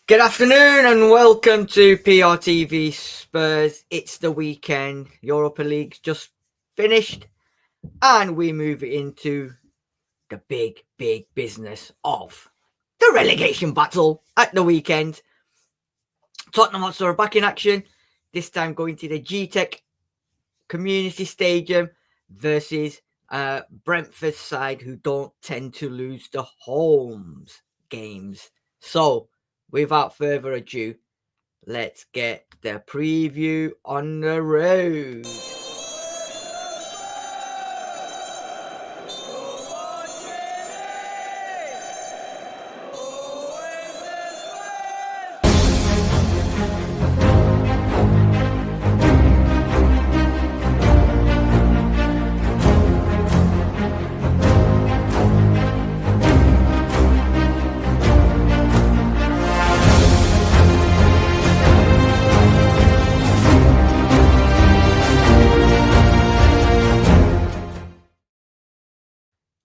Good afternoon and welcome to PRTV Spurs. It's the weekend. Europa League's just finished and we move into the big business of the relegation battle at the weekend. Tottenham Hotspur are back in action, this time going to the GTech Community Stadium versus Brentford side who don't tend to lose the home games. So, without further ado, let's get the preview on the road.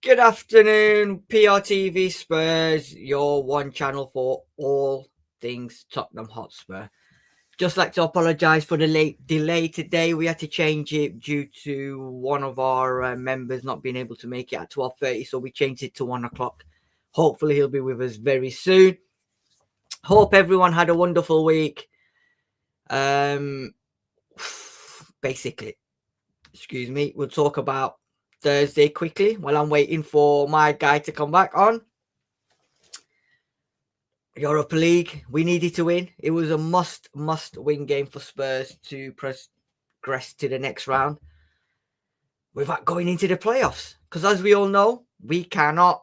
Good afternoon, PRTV Spurs, your one channel for all things Tottenham Hotspur. Just like to apologise for the late delay today. We had to change it due to one of our members not being able to make it at 12:30, so we changed it to 1 o'clock. Hopefully he'll be with us very soon. Hope everyone had a wonderful week. Basically, excuse me, we'll talk about Thursday quickly while I'm waiting for my guy to come back on. Europa League, we needed to win. It was a must win game for Spurs to progress to the next round without going into the playoffs. Because as we all know, we cannot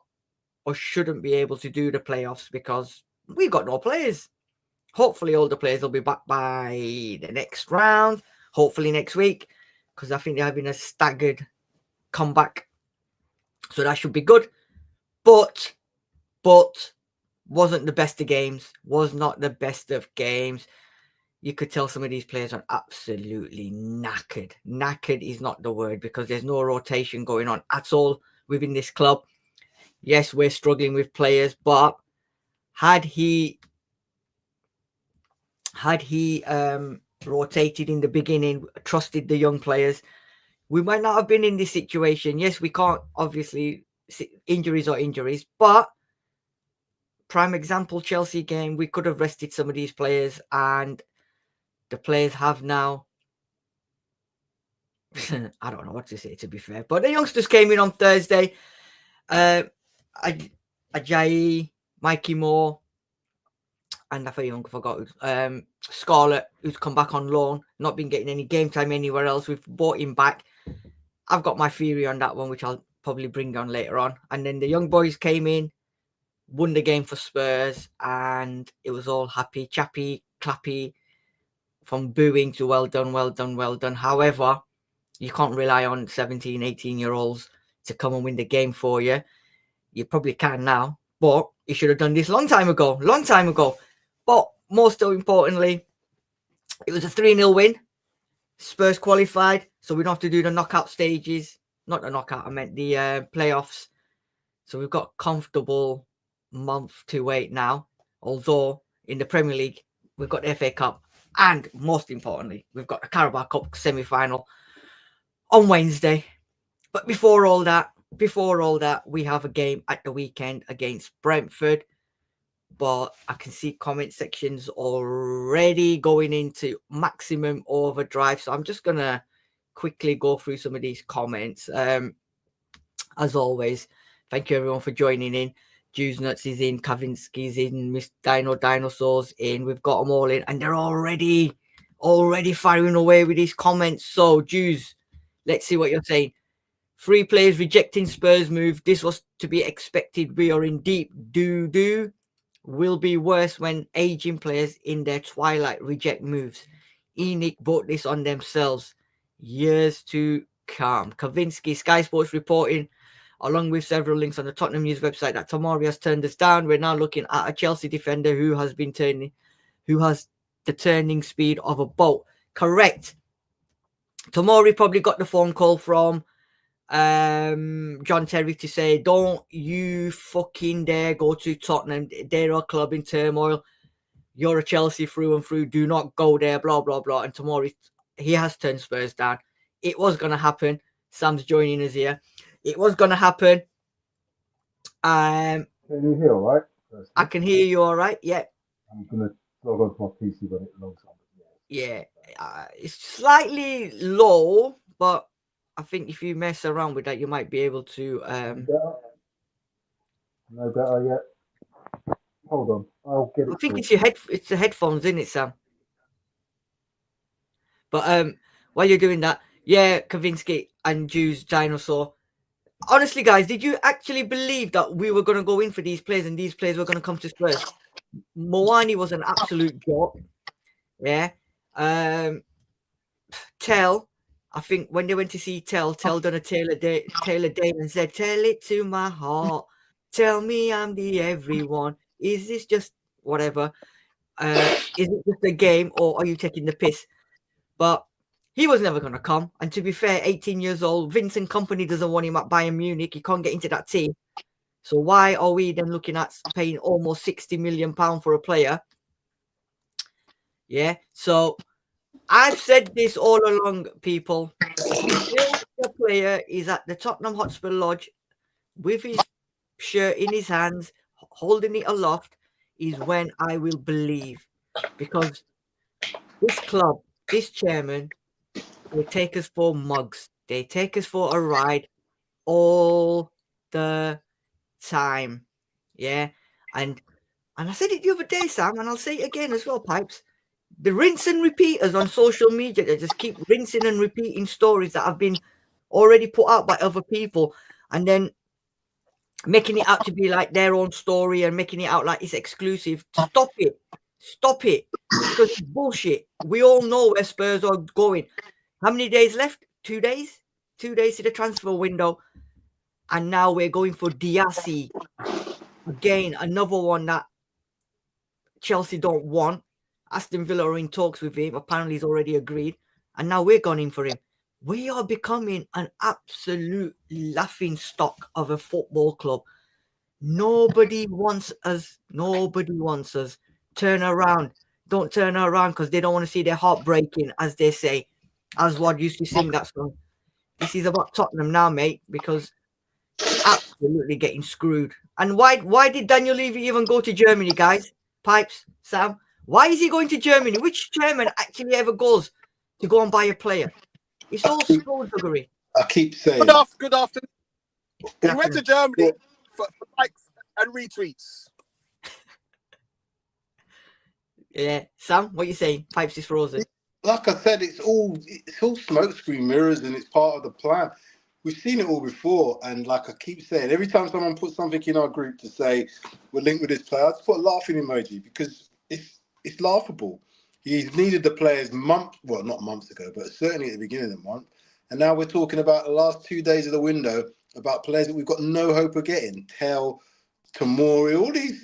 or shouldn't be able to do the playoffs because we've got no players. Hopefully all the players will be back by the next round. Hopefully next week. Because I think they're having a staggered comeback, so that should be good. But wasn't the best of games, was not the best of games. You could tell some of these players are absolutely knackered. Knackered is not the word, because there's no rotation going on at all within this club. Yes, we're struggling with players, but had he rotated in the beginning, trusted the young players, we might not have been in this situation. Yes, we can't, obviously, injuries are injuries, but prime example, Chelsea game, we could have rested some of these players, and the players have now, I don't know what to say, to be fair, but the youngsters came in on Thursday. Ajayi, Mikey Moore, and I forgot Scarlett, who's come back on loan, not been getting any game time anywhere else. We've bought him back. I've got my theory on that one, which I'll probably bring on later on. And then the young boys came in, won the game for Spurs, and it was all happy, chappy, clappy, from booing to well done, well done, well done. However, you can't rely on 17, 18-year-olds to come and win the game for you. You probably can now, but you should have done this long time ago. But most importantly, it was a 3-0 win. Spurs qualified, so we don't have to do the knockout stages. Not the knockout, I meant the playoffs. So we've got a comfortable month to wait now. Although in the Premier League, we've got the FA Cup, and most importantly, we've got the Carabao Cup semi-final on Wednesday. But before all that, we have a game at the weekend against Brentford. But I can see comment sections already going into maximum overdrive. So I'm just going to quickly go through some of these comments. As always, thank you everyone for joining in. Jews Nuts is in, Kavinsky's in, Miss Dino Dinosaurs in. We've got them all in, and they're already firing away with these comments. So, Jews, let's see what you're saying. 3 players rejecting Spurs move. This was to be expected. We are in deep doo-doo. Will be worse when aging players in their twilight reject moves. Enoch brought this on themselves. Years to come. Kavinsky, Sky Sports reporting, along with several links on the Tottenham News website, that Tomori has turned us down. We're now looking at a Chelsea defender who has the turning speed of a boat. Correct. Tomori probably got the phone call from John Terry to say, don't you fucking dare go to Tottenham. They're a club in turmoil. you're a Chelsea through and through. Do not go there, blah, blah, blah. And tomorrow he has turned Spurs down. It was going to happen. Sam's joining us here. It was going to happen. Can you hear all right? I can hear you all right. Yeah. I'm going to log on to my PC when it logs on. Yeah. It's slightly low, but I think if you mess around with that, you might be able to. No better yet. Hold on. I'll get it. I think it's the headphones, isn't it, Sam? But while you're doing that, yeah, Kavinsky and Jews Dinosaur. Honestly, guys, did you actually believe that we were going to go in for these players and these players were going to come to Spurs? Moani was an absolute joke. Yeah. Tell, I think when they went to see Tell done a Taylor Day and said, "Tell it to my heart. Tell me I'm the everyone. Is this just whatever? Is it just a game or are you taking the piss?" But he was never going to come. And to be fair, 18 years old, Vincent Kompany doesn't want him at Bayern Munich. He can't get into that team. So why are we then looking at paying almost £60 million for a player? Yeah. So I've said this all along, people. Until the player is at the Tottenham Hotspur Lodge with his shirt in his hands, holding it aloft, is when I will believe. Because this club, this chairman, they take us for mugs. They take us for a ride all the time. Yeah. And I said it the other day, Sam, and I'll say it again as well, Pipes. The rinse and repeaters on social media that just keep rinsing and repeating stories that have been already put out by other people and then making it out to be like their own story and making it out like it's exclusive. Stop it. Stop it. Because it's bullshit. We all know where Spurs are going. How many days left? 2 days? 2 days to the transfer window. And now we're going for Diassi. Again, another one that Chelsea don't want. Aston Villa are in talks with him. Apparently he's already agreed. And now we're going in for him. We are becoming an absolute laughing stock of a football club. Nobody wants us. Nobody wants us. Turn around. Don't turn around because they don't want to see their heart breaking, as they say. Aswad used to sing that song. This is about Tottenham now, mate, because absolutely getting screwed. And why did Daniel Levy even go to Germany, guys? Pipes, Sam? Why is he going to Germany? Which chairman actually ever goes to go and buy a player? It's all skullduggery. I keep saying. Good afternoon. He went to Germany for likes and retweets. Yeah, Sam, what are you saying? Pipes is frozen. Like I said, it's all smokescreen mirrors, and it's part of the plan. We've seen it all before, and like I keep saying, every time someone puts something in our group to say we're linked with this player, I just put a laughing emoji because it's laughable. He's needed the players not months ago, but certainly at the beginning of the month. And now we're talking about the last 2 days of the window about players that we've got no hope of getting. Tell, Tomori, all these.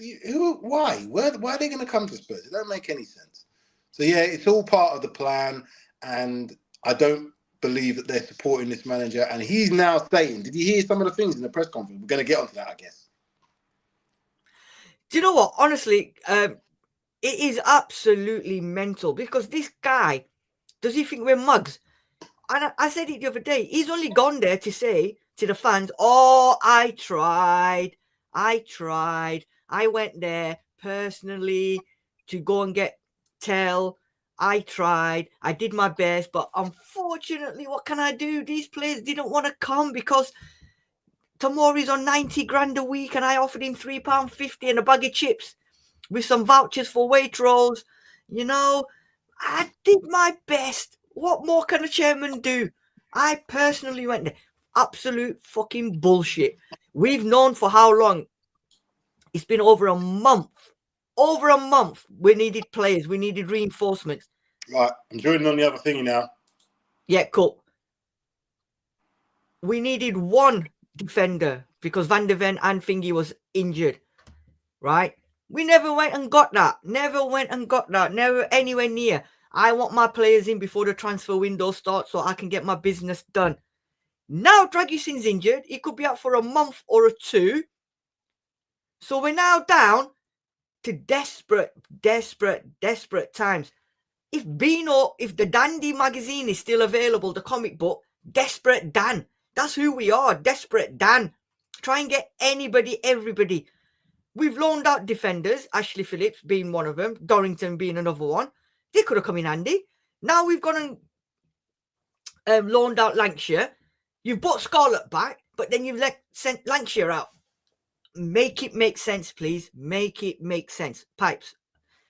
Why? Why are they going to come to Spurs? It don't make any sense. So yeah, it's all part of the plan, and I don't believe that they're supporting this manager. And he's now saying, did you hear some of the things in the press conference? We're going to get onto that, I guess. Do you know what? Honestly, it is absolutely mental because this guy, does he think we're mugs? And I said it the other day. He's only gone there to say to the fans, "Oh, I tried. I went there personally to go and get Tell. I tried. I did my best. But unfortunately, what can I do? These players didn't want to come because Tomori's on 90 grand a week and I offered him £3.50 and a bag of chips with some vouchers for Waitrose. You know, I did my best. What more can a chairman do? I personally went there. Absolute fucking bullshit. We've known for how long? It's been over a month. Over a month. We needed players. We needed reinforcements. Right. I'm joining on the other thingy now. Yeah, cool. We needed one defender because Van der Ven and Thingy was injured. Right? We never went and got that. Never anywhere near. I want my players in before the transfer window starts so I can get my business done. Now Dragusin's injured. He could be out for a month or 2. So we're now down to desperate times. If the Dandy magazine is still available, the comic book, Desperate Dan. That's who we are, Desperate Dan. Try and get anybody, everybody. We've loaned out defenders, Ashley Phillips being one of them, Dorrington being another one. They could have come in handy. Now we've gone and loaned out Lancashire. You've brought Scarlett back, but then you've sent Lancashire out. Make it make sense, please. Make it make sense. Pipes,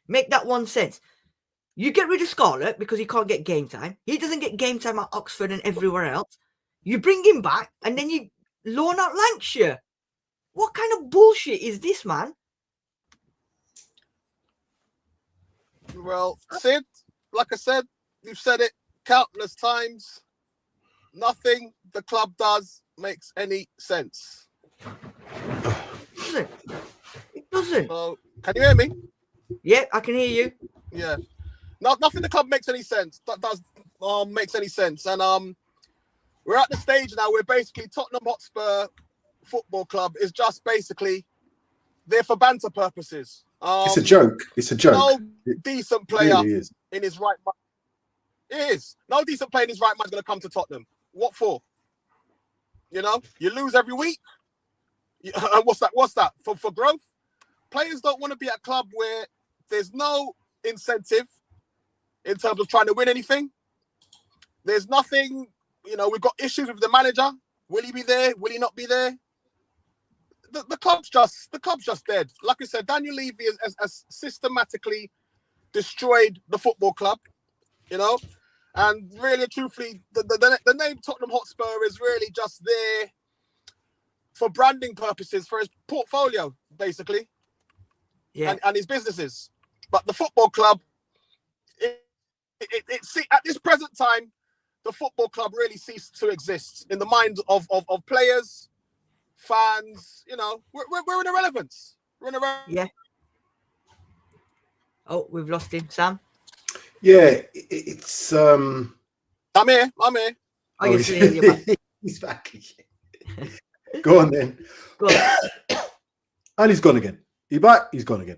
make that one sense. You get rid of Scarlett because he can't get game time. He doesn't get game time at Oxford and everywhere else. You bring him back and then you loan out Lancashire. What kind of bullshit is this, man? Well, Sid, like I said, you've said it countless times. Nothing the club does makes any sense. It doesn't. So, can you hear me? Yeah, I can hear you. Yeah. Nothing the club makes any sense. That does makes any sense. And we're at the stage now where basically Tottenham Hotspur Football Club is just basically there for banter purposes. It's a joke. It's a joke. No decent player really is. in his right mind. It is. No decent player in his right mind is going to come to Tottenham. What for? You know, you lose every week. And what's that? For growth? Players don't want to be at a club where there's no incentive in terms of trying to win anything. There's nothing, you know, we've got issues with the manager. Will he be there? Will he not be there? The club's just dead. Like I said, Daniel Levy has systematically destroyed the football club, you know, and really, truthfully, the name Tottenham Hotspur is really just there for branding purposes, for his portfolio, basically, and his businesses. But the football club, at this present time, the football club really ceased to exist in the minds of players, fans. You know, we're in irrelevance. Yeah. Oh, we've lost him, Sam. Yeah, it's I'm here. Oh, yes, you're back. He's back again. Go on then. Go on. And he's gone again. He back? He's gone again.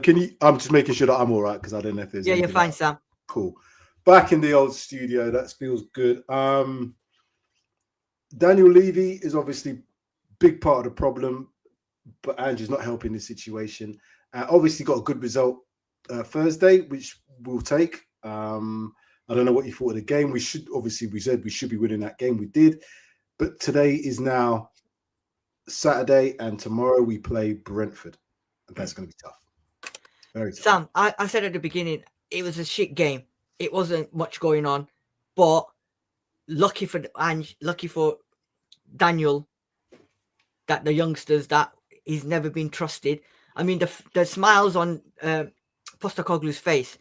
Can you? I'm just making sure that I'm all right because I don't know if there's. Yeah, you're fine, Sam. Cool. Back in the old studio. That feels good. Daniel Levy is obviously big part of the problem, but Andrew's not helping the situation. Obviously got a good result Thursday, which we'll take. I don't know what you thought of the game. We said we should be winning that game. We did. But today is now Saturday, and tomorrow we play Brentford. And that's going to be tough. Very tough. Sam, I said at the beginning, it was a shit game. It wasn't much going on. But lucky for Daniel, that the youngsters, that he's never been trusted. I mean, the smiles on Postecoglou's face.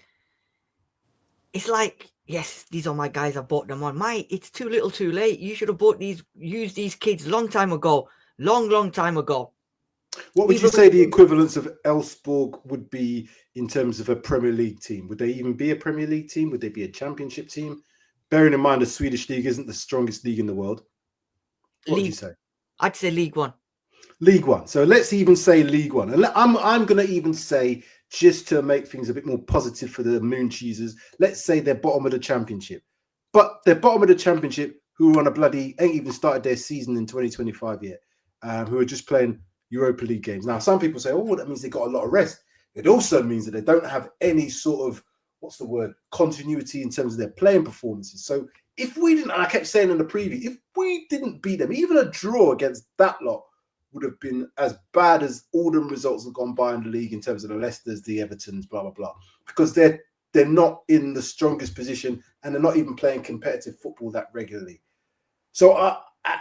It's like, yes, these are my guys. I bought them on. It's too little, too late. You should have used these kids long time ago. Long time ago. What would you say the equivalence of Elfsborg would be in terms of a Premier League team? Would they even be a Premier League team? Would they be a Championship team? Bearing in mind the Swedish league isn't the strongest league in the world. What would you say? I'd say League One. League One. So let's even say League One. And I'm going to even say, just to make things a bit more positive for the Moon Cheesers, let's say they're bottom of the Championship. But they're bottom of the Championship who are on ain't even started their season in 2025 yet, who are just playing Europa League games. Now, some people say, oh, that means they got a lot of rest. It also means that they don't have any sort of, continuity in terms of their playing performances. So if we didn't, and I kept saying in the preview, if we didn't beat them, even a draw against that lot would have been as bad as all the results have gone by in the league in terms of the Leicesters, the Evertons, blah, blah, blah. Because they're not in the strongest position and they're not even playing competitive football that regularly. So,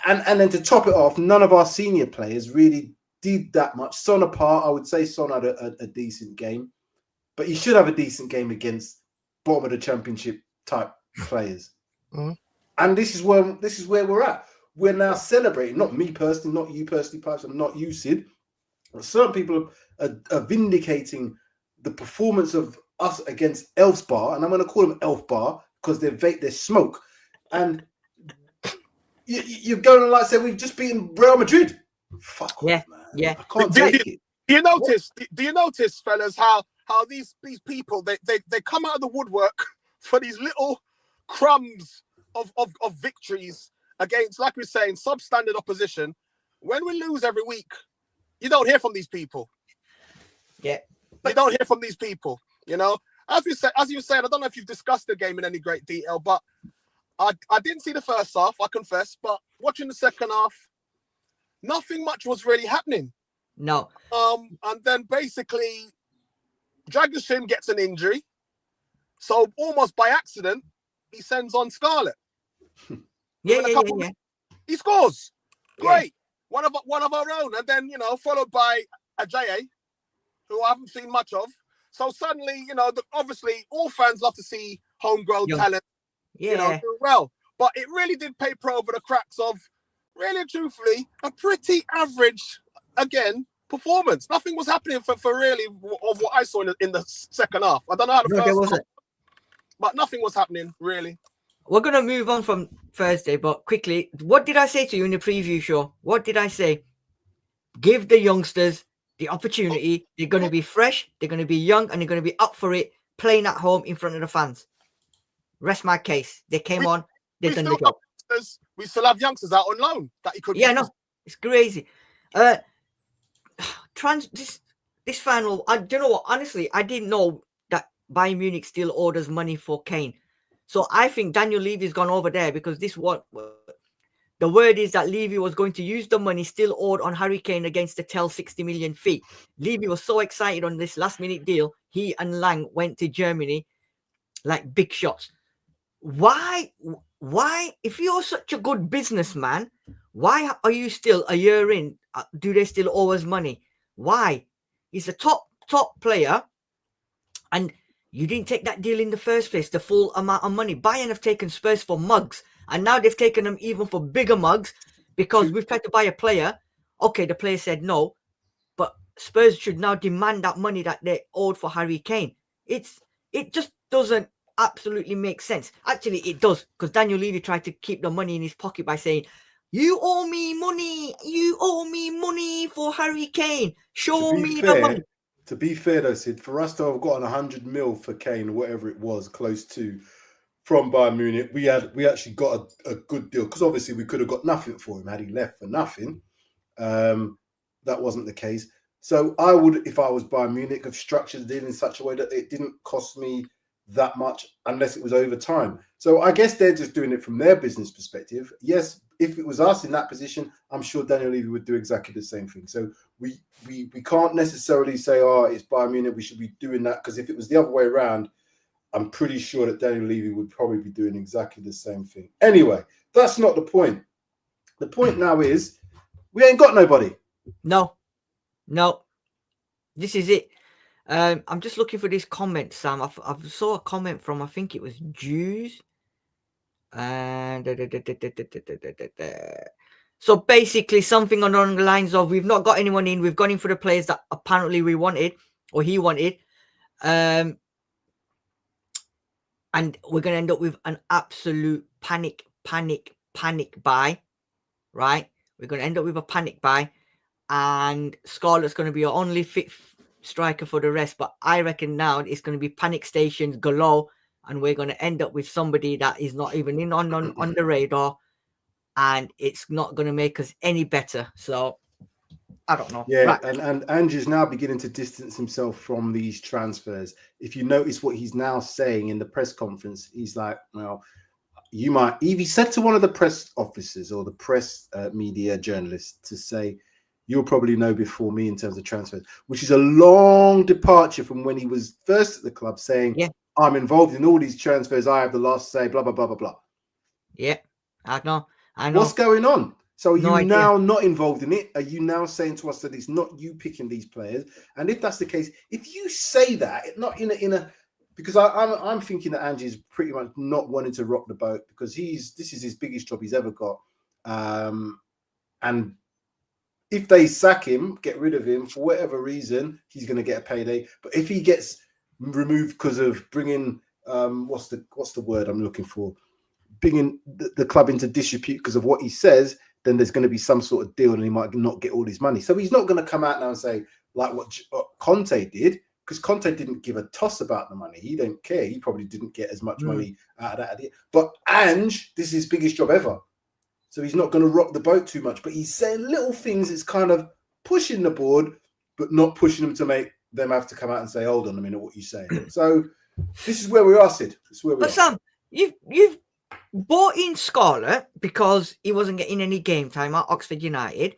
and then to top it off, none of our senior players really did that much. Son apart, I would say Son had a decent game, but he should have a decent game against bottom of the Championship type players. Mm-hmm. And this is where we're at. We're now celebrating, not me personally, not you personally, Pipes, and not you, Sid. Certain people are vindicating the performance of us against Elfsborg, and I'm going to call them Elfsborg because they're smoke. And you're going to say we've just beaten Real Madrid. Fuck off, man. Yeah. I can't take it. Do you notice? Do you notice, fellas, how these people they come out of the woodwork for these little crumbs of victories against, like we're saying, substandard opposition. When we lose every week, you don't hear from these people. Yeah, you don't hear from these people. You know, as you said, I don't know if you've discussed the game in any great detail, but I didn't see the first half, I confess. But watching the second half, nothing much was really happening. No. And then basically, Dragusin gets an injury, so almost by accident, he sends on Scarlett. Yeah. He scores. Great. Yeah. One of our own, and then followed by Ajayi, who I haven't seen much of. So suddenly, obviously, all fans love to see homegrown talent, do well. But it really did paper over the cracks of, really and truthfully, a pretty average, again, performance. Nothing was happening for really of what I saw in the second half. I don't know how the first half, but nothing was happening really. We're going to move on from Thursday, but quickly, what did I say to you in the preview show? What did I say? Give the youngsters the opportunity. They're going to be fresh, they're going to be young, and they're going to be up for it, playing at home in front of the fans. Rest my case. They came on, they've done the job. We still have youngsters out on loan that he could use. No, it's crazy. This final, do you know what? Honestly, I didn't know that Bayern Munich still orders money for Kane. So I think Daniel Levy's gone over there because the word is that Levy was going to use the money still owed on Harry Kane against the Tel 60 million fee. Levy was so excited on this last minute deal. He and Lang went to Germany like big shots. Why, if you're such a good businessman, why are you still a year in? Do they still owe us money? Why? He's a top player, and you didn't take that deal in the first place, the full amount of money. Bayern have taken Spurs for mugs, and now they've taken them even for bigger mugs because we've tried to buy a player. Okay, the player said no, but Spurs should now demand that money that they owed for Harry Kane. It just doesn't absolutely make sense. Actually, it does, because Daniel Levy tried to keep the money in his pocket by saying, you owe me money for Harry Kane. Show me the money. To be fair though, Sid, for us to have gotten 100 mil for Kane, whatever it was, close to, from Bayern Munich, we actually got a good deal, because obviously we could have got nothing for him had he left for nothing. That wasn't the case. So I would, if I was Bayern Munich, have structured the deal in such a way that it didn't cost me that much unless it was over time. So I guess they're just doing it from their business perspective. Yes, if it was us in that position, I'm sure Daniel Levy would do exactly the same thing. So we can't necessarily say, oh, it's Bayern Munich, we should be doing that, because if it was the other way around, I'm pretty sure that Daniel Levy would probably be doing exactly the same thing. Anyway, that's not the point. The point now is we ain't got nobody. No. This is it. I'm just looking for this comment, Sam. I saw a comment from, I think it was Jews. And so basically something along the lines of, we've not got anyone in. We've gone in for the players that apparently we wanted, or he wanted. And we're going to end up with an absolute panic buy, right? We're going to end up with a panic buy, and Scarlett's going to be our only fit striker for the rest. But I reckon now it's going to be panic stations galore, and we're going to end up with somebody that is not even in on the radar, and it's not going to make us any better. So I don't know. Yeah, right. and Andrew's now beginning to distance himself from these transfers. If you notice what he's now saying in the press conference, he's like, well, you might, he said to one of the press officers or the press media journalists to say, you'll probably know before me in terms of transfers, which is a long departure from when he was first at the club saying, yeah, I'm involved in all these transfers, I have the last say, blah, blah, blah, blah, blah. Yeah, I know. What's going on? So are you idea. now not involved in it? Are you now saying to us that it's not you picking these players? And if that's the case, if you say that, not in a because I'm thinking that Ange's pretty much not wanting to rock the boat, because this is his biggest job he's ever got. And if they sack him, get rid of him for whatever reason, he's going to get a payday. But if he gets removed because of bringing what's the word I'm looking for? Bringing the club into disrepute because of what he says, then there's going to be some sort of deal and he might not get all his money. So he's not going to come out now and say, like what Conte did, because Conte didn't give a toss about the money. He don't care. He probably didn't get as much money out of that idea. But Ange, this is his biggest job ever. So he's not going to rock the boat too much. But he's saying little things. It's kind of pushing the board, but not pushing them to make them have to come out and say, hold on a minute, what you saying? So this is where we are, Sid. This is where we are. Sam, you've bought in Scarlett because he wasn't getting any game time at Oxford United.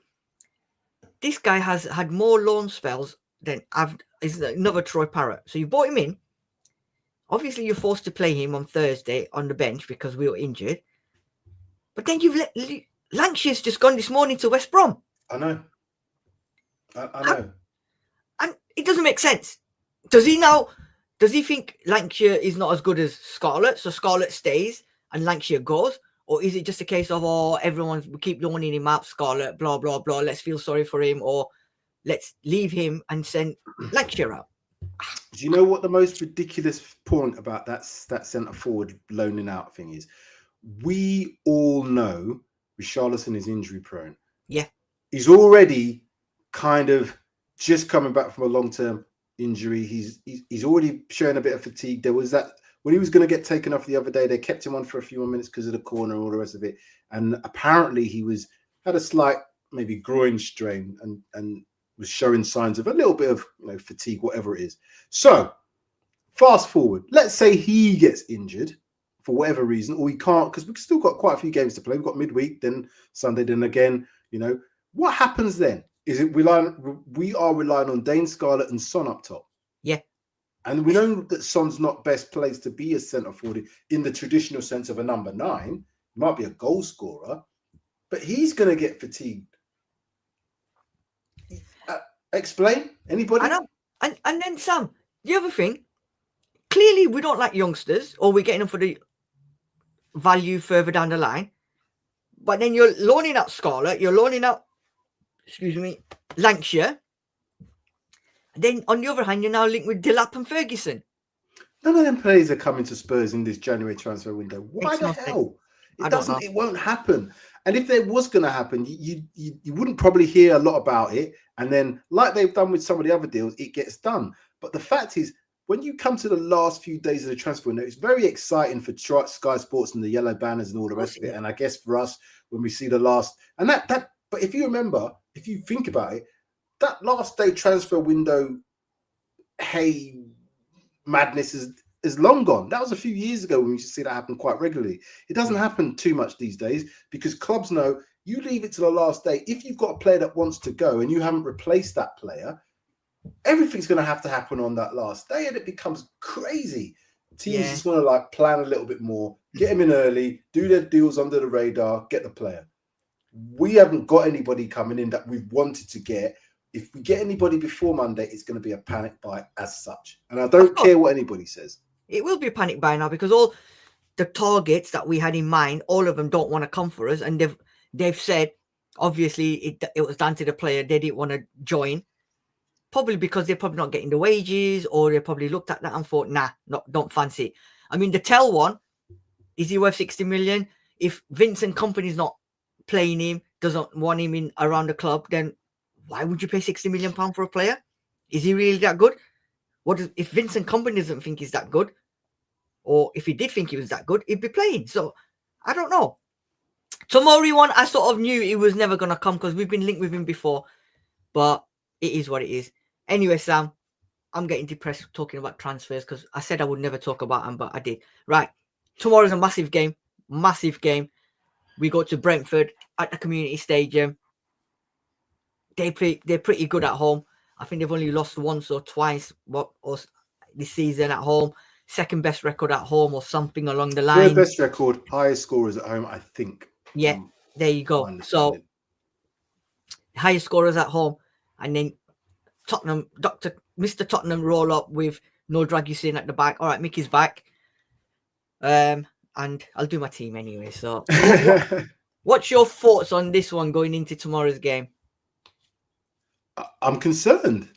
This guy has had more loan spells than is another Troy Parrott. So you bought him in. Obviously, you're forced to play him on Thursday on the bench because we were injured. But then you've let Lancashire's just gone this morning to West Brom. I know. I know. And it doesn't make sense. Does he think Lancashire is not as good as Scarlett? So Scarlett stays and Lancashire goes? Or is it just a case of, we keep loaning him out, Scarlett, blah, blah, blah, let's feel sorry for him, or let's leave him and send Lancashire out? Do you know what the most ridiculous point about that centre-forward loaning out thing is? We all know Richarlison is injury-prone. Yeah. He's already kind of just coming back from a long-term injury. He's already showing a bit of fatigue. There was that when he was going to get taken off the other day, they kept him on for a few more minutes because of the corner and all the rest of it. And apparently he had a slight maybe groin strain and was showing signs of a little bit of fatigue, whatever it is. So fast forward, let's say he gets injured for whatever reason, or he can't, because we've still got quite a few games to play. We've got midweek, then Sunday, then again, what happens then? Is it we are relying on Dane Scarlett and Son up top? Yeah. And we know that Son's not best placed to be a centre forward in the traditional sense of a number 9. He might be a goal scorer, but he's going to get fatigued. Explain? Anybody? I know. And then Sam, the other thing, clearly we don't like youngsters, or we're getting them for the value further down the line. But then you're loaning out Scarlett, you're loaning out, Lancashire. Then on the other hand, you're now linked with Delap and Ferguson. None of them players are coming to Spurs in this January transfer window. Why the hell? It won't happen. And if there was going to happen, you wouldn't probably hear a lot about it. And then, like they've done with some of the other deals, it gets done. But the fact is, when you come to the last few days of the transfer window, it's very exciting for Sky Sports and the yellow banners and all the rest of it. And I guess for us, when we see the last, and that, but if you remember, if you think about it, that last day transfer window, madness is long gone. That was a few years ago when we used to see that happen quite regularly. It doesn't happen too much these days because clubs know you leave it to the last day. If you've got a player that wants to go and you haven't replaced that player, everything's going to happen on that last day, and it becomes crazy. Teams just want to plan a little bit more, get them in early, do their deals under the radar, get the player. We haven't got anybody coming in that we've wanted to get. If we get anybody before Monday, it's going to be a panic buy as such. And I don't care what anybody says. It will be a panic buy now because all the targets that we had in mind, all of them don't want to come for us. And they've said, obviously, it was down to the player. They didn't want to join. Probably because they're probably not getting the wages, or they probably looked at that and thought, don't fancy it. I mean, the Tell one, is he worth 60 million? If Vincent Kompany's not playing him, doesn't want him in around the club, then why would you pay £60 million for a player? Is he really that good? If Vincent Kompany doesn't think he's that good, or if he did think he was that good, he'd be playing. So I don't know. Tomori one, I sort of knew he was never going to come because we've been linked with him before, but it is what it is. Anyway, Sam, I'm getting depressed talking about transfers because I said I would never talk about them, but I did. Right. Tomorrow's a massive game. Massive game. We go to Brentford at the Community Stadium. They're pretty good at home. I think they've only lost once or twice this season at home. Second best record at home or something along the line. Third best record, highest scorers at home, I think. Yeah, there you go. So, highest scorers at home. And then Tottenham, Mr. Tottenham roll up with no Dragusin at the back. All right, Mickey's back. And I'll do my team anyway. So, what's your thoughts on this one going into tomorrow's game? I'm concerned.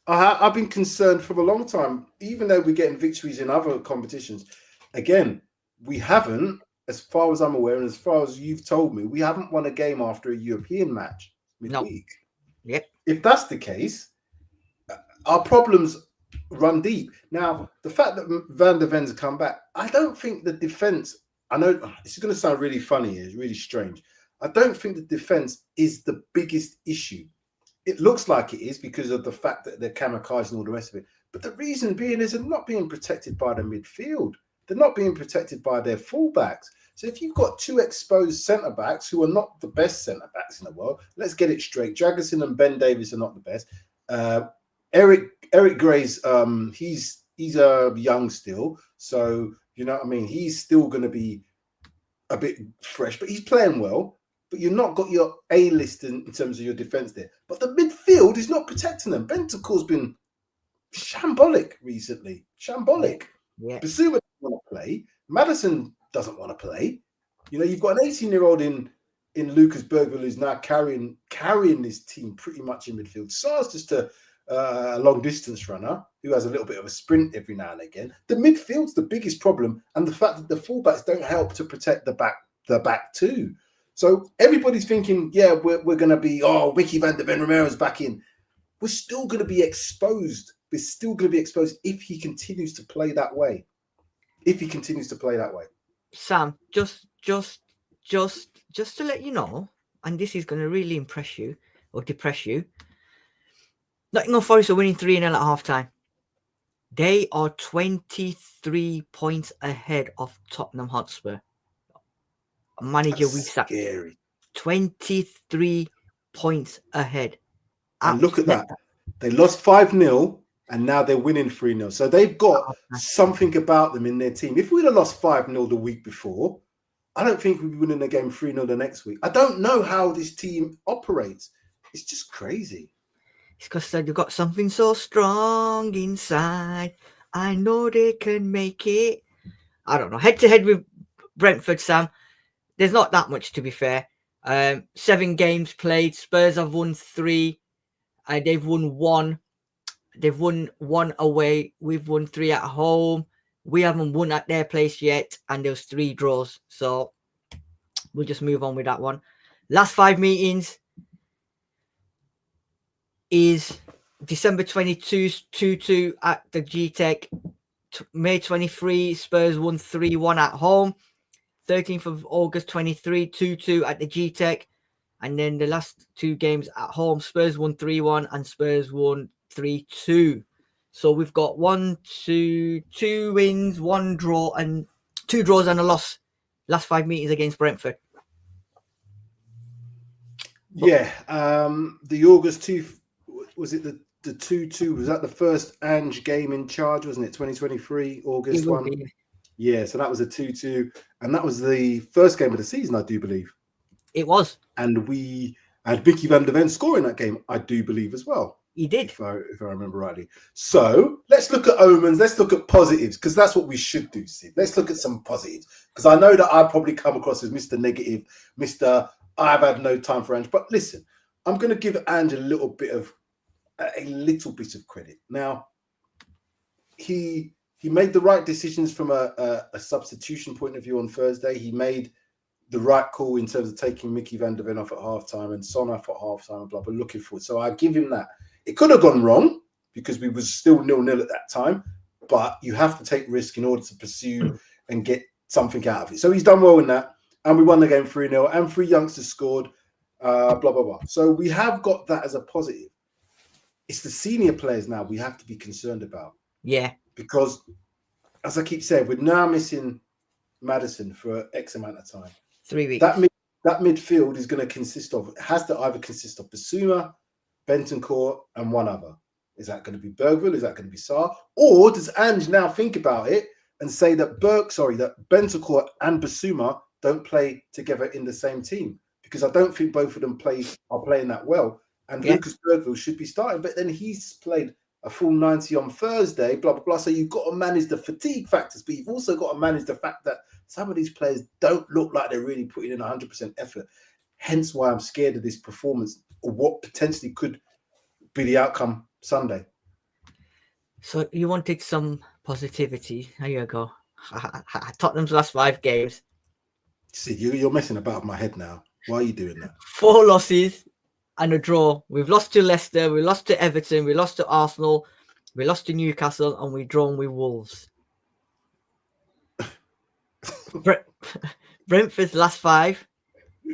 I've been concerned for a long time, even though we're getting victories in other competitions. Again, we haven't as far as I'm aware, and as far as you've told me, we haven't won a game after a European match midweek. Yep. If that's the case, our problems run deep. Now, the fact that Van der Ven's come back, I don't think the defense, I know this is going to sound really funny, it's really strange. I don't think the defense is the biggest issue. It looks like it is because of the fact that they're kamikaze and all the rest of it. But the reason being is they're not being protected by the midfield. They're not being protected by their fullbacks. So if you've got two exposed centre-backs who are not the best centre-backs in the world, let's get it straight. Dragusin and Ben Davies are not the best. Eric Gray's, he's young still. So, you know what I mean? He's still going to be a bit fresh, but he's playing well. But you've not got your A-list in terms of your defence there. But the midfield is not protecting them. Bentancur's been shambolic recently. Shambolic. Yeah. Basuma doesn't want to play. Maddison doesn't want to play. You know, you've got an 18-year-old in Lucas Bergville who's now carrying this team pretty much in midfield. Sar's just a long-distance runner who has a little bit of a sprint every now and again. The midfield's the biggest problem, and the fact that the fullbacks don't help to protect the back too. So everybody's thinking, yeah, we're going to be, Ricky Van der Ven Romero's back in. We're still going to be exposed. We're still going to be exposed if he continues to play that way. Sam, just to let you know, and this is going to really impress you or depress you, Nottingham Forest are winning 3-0 at half-time. They are 23 points ahead of Tottenham Hotspur. Manager we sacked. Scary. 23 points ahead. And look at that. They lost 5-0 and now they're winning 3-0. So they've got something about them in their team. If we'd have lost 5-0 the week before, I don't think we'd be winning the game 3-0 the next week. I don't know how this team operates. It's just crazy. It's because they've got something so strong inside. I know they can make it. I don't know. Head-to-head with Brentford, Sam. There's not that much, to be fair. 7 games played. Spurs have won 3. They've won 1. They've won 1 away. We've won 3 at home. We haven't won at their place yet. And there was 3 draws. So we'll just move on with that one. Last 5 meetings is December 22, 2-2 at the GTech. May 23, Spurs won 3-1 at home. 13th of August 23, 2-2 at the GTech. And then the last 2 games at home, Spurs won 3-1 and Spurs won 3-2. So we've got 2 wins, 1 draw, and 2 draws and a loss. Last 5 meetings against Brentford. Yeah. The August 2, was it the 2-2? Was that the first Ange game in charge, wasn't it? 2023, August 1? Be. Yeah, so that was a 2-2. And that was the first game of the season, I do believe. It was. And we had Vicky Van der Ven scoring that game, I do believe as well. He did. If I remember rightly. So let's look at omens. Let's look at positives, because that's what we should do, Sid. Let's look at some positives. Because I know that I probably come across as Mr. Negative, Mr. I've had no time for Ange. But listen, I'm going to give Ange a little bit of credit. Now, he made the right decisions from a substitution point of view on Thursday. He made the right call in terms of taking Mickey Van der Ven off at halftime and Son off at halftime and blah, blah, looking for it. So I give him that. It could have gone wrong because we was still 0-0 at that time, but you have to take risk in order to pursue and get something out of it. So he's done well in that. And we won the game 3-0 and 3 youngsters scored, blah, blah, blah. So we have got that as a positive. It's the senior players now we have to be concerned about. Yeah. Because, as I keep saying, we're now missing Maddison for X amount of time. 3 weeks. That midfield is going to has to either consist of Basuma, Bentancur, and one other. Is that going to be Bergville? Is that going to be Sarr? Or does Ange now think about it and say that Bentancur and Basuma don't play together in the same team? Because I don't think both of them are playing that well. And Lucas Bergville should be starting, but then he's played a full 90 on Thursday, blah, blah, blah. So you've got to manage the fatigue factors, but you've also got to manage the fact that some of these players don't look like they're really putting in 100% effort. Hence why I'm scared of this performance or what potentially could be the outcome Sunday. So you wanted some positivity. There you go. Tottenham's last 5 games. See, you're messing about with my head now. Why are you doing that? 4 losses and a draw. We've lost to Leicester, we lost to Everton, we lost to Arsenal, we lost to Newcastle, and we've drawn with Wolves. Brentford's last 5: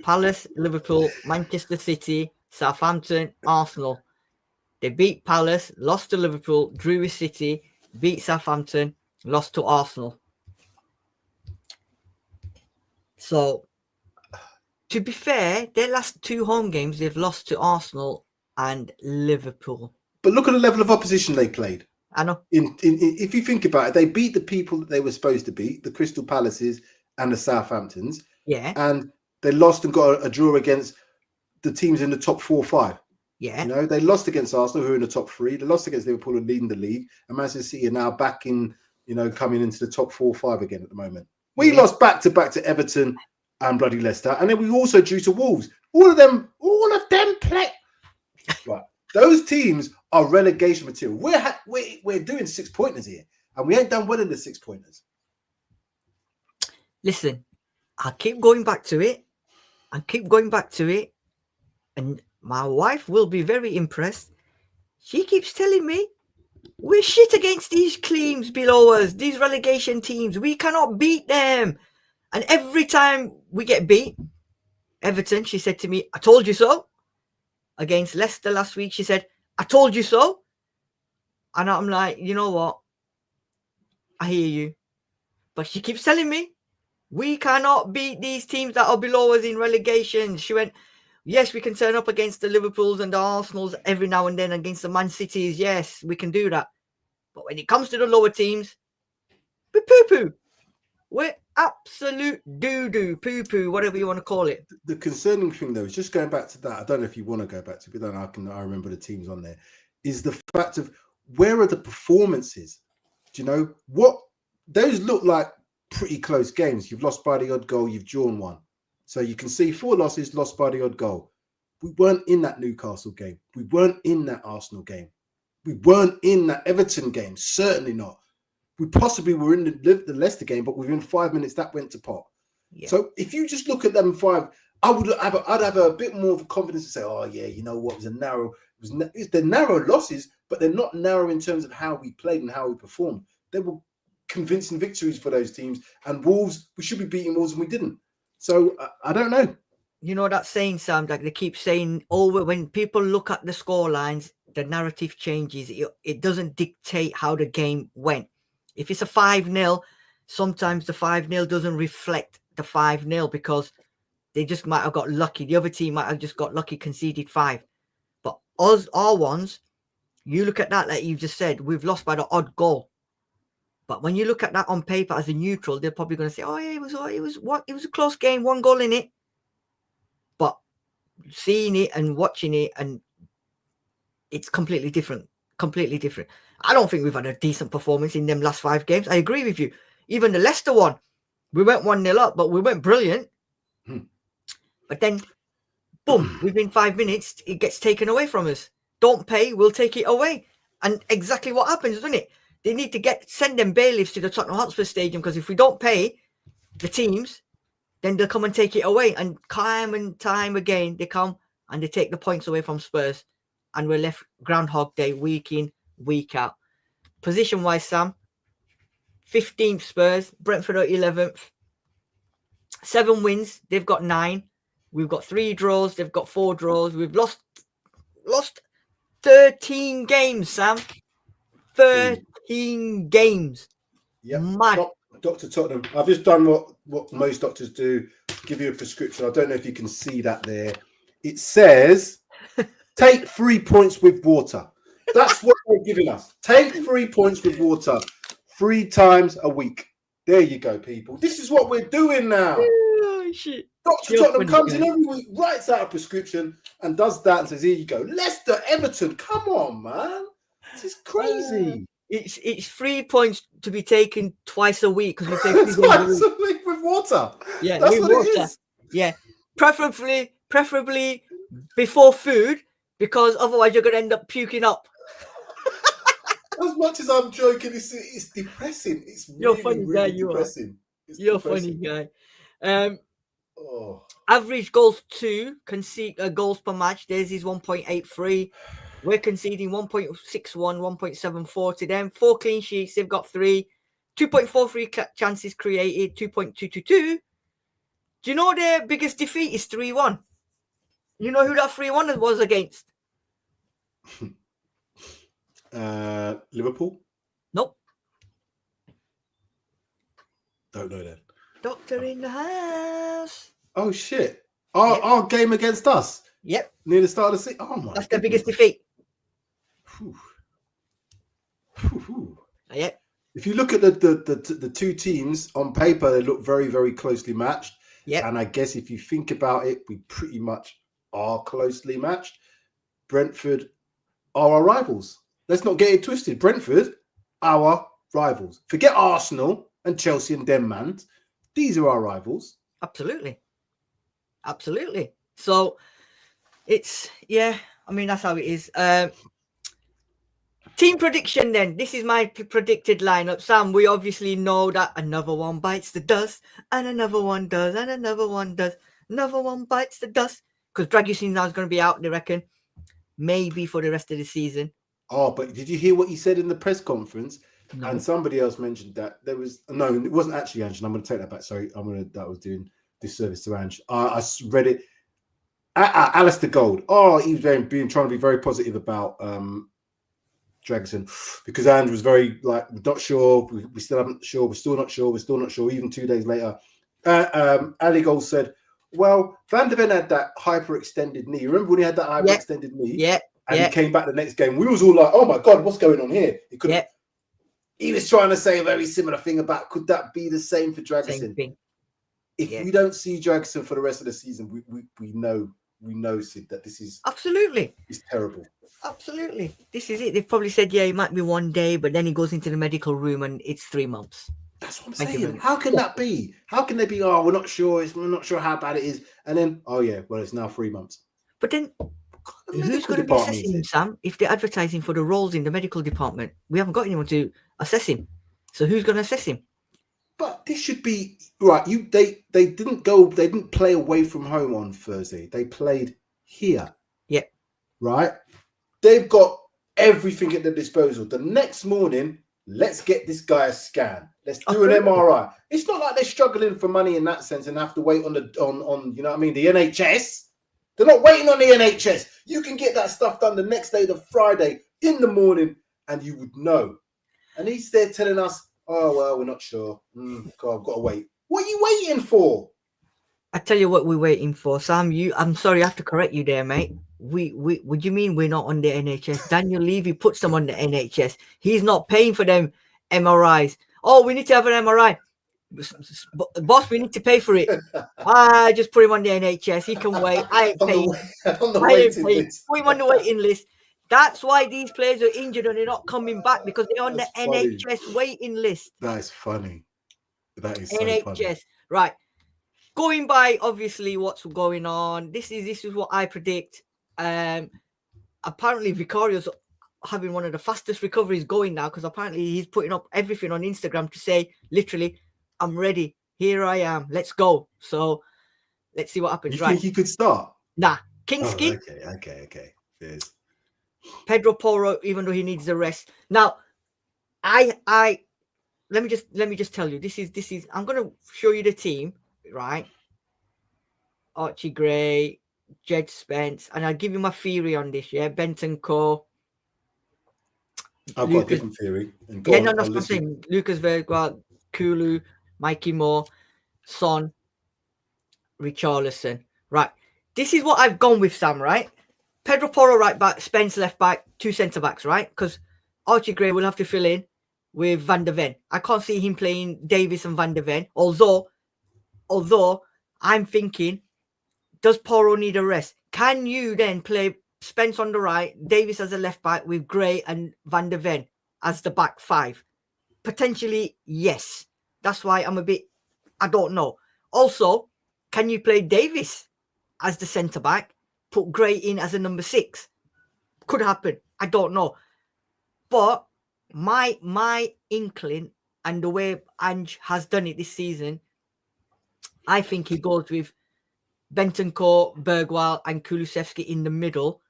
Palace, Liverpool, Manchester City, Southampton, Arsenal. They beat Palace, lost to Liverpool, drew with City, beat Southampton, lost to Arsenal. So, to be fair, their last 2 home games, they've lost to Arsenal and Liverpool. But look at the level of opposition they played. I know. If you think about it, they beat the people that they were supposed to beat, the Crystal Palaces and the Southamptons. Yeah. And they lost and got a draw against the teams in the top 4 or 5. Yeah. You know, they lost against Arsenal, who are in the top 3. They lost against Liverpool, and leading the league. And Manchester City are now back in, you know, coming into the top 4 or 5 again at the moment. We lost back to Everton and bloody Leicester. And then we also drew to Wolves. All of them play. Right. Those teams are relegation material. We're doing 6-pointers here. And we ain't done well in the 6-pointers. Listen, I keep going back to it. And my wife will be very impressed. She keeps telling me we're shit against these teams below us, these relegation teams. We cannot beat them. And every time we get beat, Everton, she said to me, I told you so. Against Leicester last week, she said, I told you so. And I'm like, you know what? I hear you. But she keeps telling me, we cannot beat these teams that are below us in relegation. She went, yes, we can turn up against the Liverpools and the Arsenals every now and then, against the Man Cities. Yes, we can do that. But when it comes to the lower teams, we poo-poo. We're absolute doo-doo, poo-poo, whatever you want to call it. The concerning thing, though, is just going back to that. I don't know if you want to go back to it, but then I remember the teams on there. Is the fact of where are the performances? Do you know what? Those look like pretty close games. You've lost by the odd goal, you've drawn 1. So you can see 4 losses, lost by the odd goal. We weren't in that Newcastle game. We weren't in that Arsenal game. We weren't in that Everton game. Certainly not. We possibly were in the Leicester game, but within 5 minutes that went to pot. Yeah. So if you just look at them 5, I'd have a bit more of a confidence to say, oh yeah, you know what? They're narrow losses, but they're not narrow in terms of how we played and how we performed. They were convincing victories for those teams. And Wolves, we should be beating Wolves, and we didn't. So I don't know. You know that saying, Sam, like they keep saying, when people look at the score lines, the narrative changes. It doesn't dictate how the game went. If it's a 5-0, sometimes the 5-0 doesn't reflect the 5-0 because they just might have got lucky. The other team might have just got lucky, conceded 5. But our ones, you look at that, like you've just said, we've lost by the odd goal. But when you look at that on paper as a neutral, they're probably going to say, oh yeah, it was a close game, 1 goal in it. But seeing it and watching it, and it's completely different. I don't think we've had a decent performance in them last 5 games. I agree with you. Even the Leicester one, we went 1-0 up, but we went brilliant. But then, boom, within 5 minutes, it gets taken away from us. Don't pay, we'll take it away. And exactly what happens, doesn't it? They need to send them bailiffs to the Tottenham Hotspur Stadium, because if we don't pay the teams, then they'll come and take it away. And time and time again, they come and they take the points away from Spurs. And we're left Groundhog Day, week in, week out. Position-wise, Sam, 15th Spurs, Brentford are 11th. 7 wins, they've got 9. We've got 3 draws, they've got 4 draws. We've lost 13 games, Sam. 13 games. Yeah, mad. Dr. Tottenham, I've just done what most doctors do, give you a prescription. I don't know if you can see that there. It says, take 3 points with water. That's what they're giving us. Take 3 points with water 3 times a week. There you go, people. This is what we're doing now. Oh, shit. Dr. Tottenham comes in every week, writes out a prescription, and does that and says, here you go. Leicester, Everton, come on, man. This is crazy. It's 3 points to be taken twice a week, because we take twice a week with water. Yeah, that's with what water. it is. Yeah, preferably before food, because otherwise you're going to end up puking up. As much as I'm joking, it's depressing. It's You're really, funny really guy, you depressing. are. You're a funny guy. Oh, Average goals 2, concede goals per match. Theirs is 1.83. We're conceding 1.61, 1.74 to them. 4 clean sheets. They've got 3. 2.43 chances created. 2.222. Do you know their biggest defeat is 3-1? You know who that 3-1 was against? Liverpool? Nope. Don't know that. Doctor in the house. Oh shit! Our game against us. Yep. Near the start of the season. Oh my! That's their biggest defeat. Whew. Whew. Yep. If you look at the two teams on paper, they look very, very closely matched. Yep. And I guess if you think about it, we pretty much are closely matched. Brentford are our rivals. Let's not get it twisted. Brentford, our rivals. Forget Arsenal and Chelsea and Denman. These are our rivals. Absolutely. Absolutely. So it's, yeah, I mean, that's how it is. Team prediction then. This is my predicted lineup. Sam, we obviously know that another one bites the dust, and another one does, and another one does. Another one bites the dust. Because Dragusin now is going to be out, they reckon. Maybe for the rest of the season. Oh, but did you hear what he said in the press conference? No. And somebody else mentioned that there was no, it wasn't actually Ange. And I'm going to take that back. Sorry, that was doing disservice to Ange. I read it. Alistair Gold. Oh, he was trying to be very positive about Dragusin, because Ange was very like, we're not sure. We still haven't sure. We're still not sure. We're still not sure. Even 2 days later, Ali Gold said, "Well, Van de Ven had that hyperextended knee. Remember when he had that hyperextended knee? Yeah." And he came back the next game. We was all like, "Oh my god, what's going on here?" He couldn't. Yeah. He was trying to say a very similar thing about, could that be the same for Dragusin? Same thing. If we don't see Dragusin for the rest of the season, we know, Sid, that this is absolutely, it's terrible. Absolutely, this is it. They've probably said, yeah, it might be 1 day, but then he goes into the medical room and it's 3 months. That's what I'm saying. How can that be? How can they be? Oh, we're not sure. We're not sure how bad it is. And then, oh yeah, well, it's now 3 months. But then, who's going to be assessing him, Sam? If they're advertising for the roles in the medical department, we haven't got anyone to assess him. So who's going to assess him? But this should be right. They didn't play away from home on Thursday. They played here. Yeah. Right. They've got everything at their disposal. The next morning, let's get this guy a scan. Let's do an MRI. It's not like they're struggling for money in that sense and have to wait on you know what I mean, the NHS. They're not waiting on the NHS. You can get that stuff done the next day, the Friday, in the morning, and you would know. And he's there telling us, oh, well, we're not sure. God, I've got to wait. What are you waiting for? I tell you what we're waiting for, Sam. I'm sorry, I have to correct you there, mate. What do you mean we're not on the NHS? Daniel Levy puts them on the NHS. He's not paying for them MRIs. Oh, we need to have an MRI. Boss, we need to pay for it. I just put him on the NHS. He can wait. I ain't paying. On the waiting list. Put him on the waiting list. That's why these players are injured and they're not coming back, because they're on the NHS waiting list. That is funny. That is so NHS. funny. Right. Going by obviously what's going on. This is what I predict. Apparently Vicario's having one of the fastest recoveries going now, because apparently he's putting up everything on Instagram to say, literally, I'm ready. Here I am. Let's go. So let's see what happens. You think he could start? Nah. Kinski. Oh, okay. There's Pedro Porro, even though he needs a rest. Now, let me just tell you, this is I'm gonna show you the team, right? Archie Gray, Jed Spence, and I'll give you my theory on this, yeah. Benton Co. I've got a different theory. Yeah, no, that's what I'm saying. Lucas Vergua, Kulu, Mikey Moore, Son, Richarlison. Right. This is what I've gone with, Sam, right? Pedro Porro right back, Spence left back, 2 centre-backs, right? Because Archie Gray will have to fill in with Van de Ven. I can't see him playing Davis and Van de Ven. Although I'm thinking, does Porro need a rest? Can you then play Spence on the right, Davis as a left back with Gray and Van de Ven as the back 5? Potentially, yes. That's why I don't know. Also, can you play Davis as the centre-back, put Gray in as a number 6? Could happen. I don't know. But my inkling and the way Ange has done it this season, I think he goes with Bentancur, Bergwijn, and Kulusevski in the middle.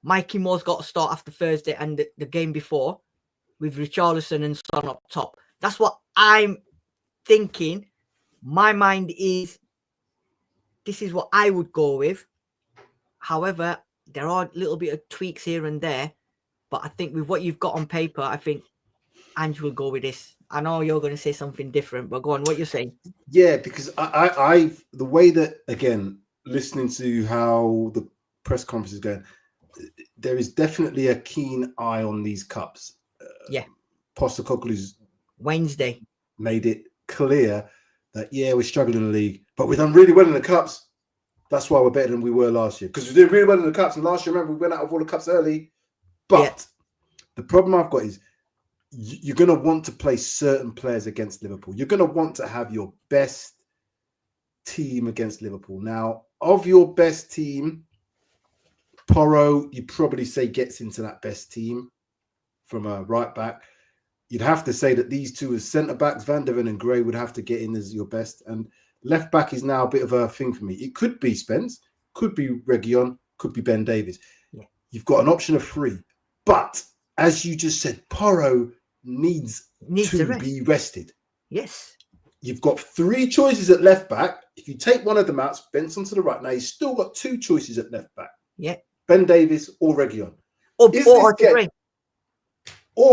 Mikey Moore's got to start after Thursday and the game before with Richarlison and Son up top. That's what I'm thinking. My mind is this is what I would go with. However, there are a little bit of tweaks here and there. But I think with what you've got on paper, I think Ange will go with this. I know you're going to say something different, but go on, what you're saying. Yeah, because I the way that, again, listening to how the press conference is going, there is definitely a keen eye on these cups. Yeah. Postecoglou's Wednesday made it clear that, yeah, we're struggling in the league, but we've done really well in the cups. That's why we're better than we were last year. Because we did really well in the cups, and last year, remember, we went out of all the cups early. But the problem I've got is you're going to want to play certain players against Liverpool. You're going to want to have your best team against Liverpool. Now, of your best team, Porro, you probably say gets into that best team from a right back. You'd have to say that these two as centre backs, Van der Ven and Gray, would have to get in as your best. And left back is now a bit of a thing for me. It could be Spence, could be Reguilon, could be Ben Davies. Yeah. You've got an option of 3. But as you just said, Porro needs to be rested. Yes. You've got 3 choices at left back. If you take one of them out, Benson to the right. Now, he's still got 2 choices at left back. Yeah. Ben Davies or Reguilon. Or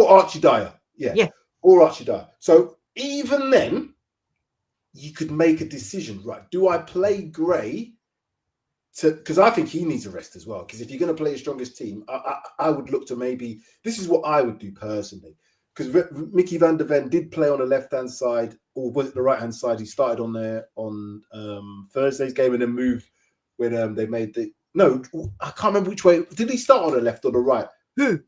Archie Dyer. Yeah. Or Archie Dyer. So even then, you could make a decision, right? Do I play Gray? Because I think he needs a rest as well. Because if you're going to play your strongest team, I would look to maybe, this is what I would do personally. Because Mickey van der Ven did play on the left-hand side, or was it the right-hand side? He started on there on Thursday's game and then moved when they made the... No, I can't remember which way. Did he start on the left or the right? Who?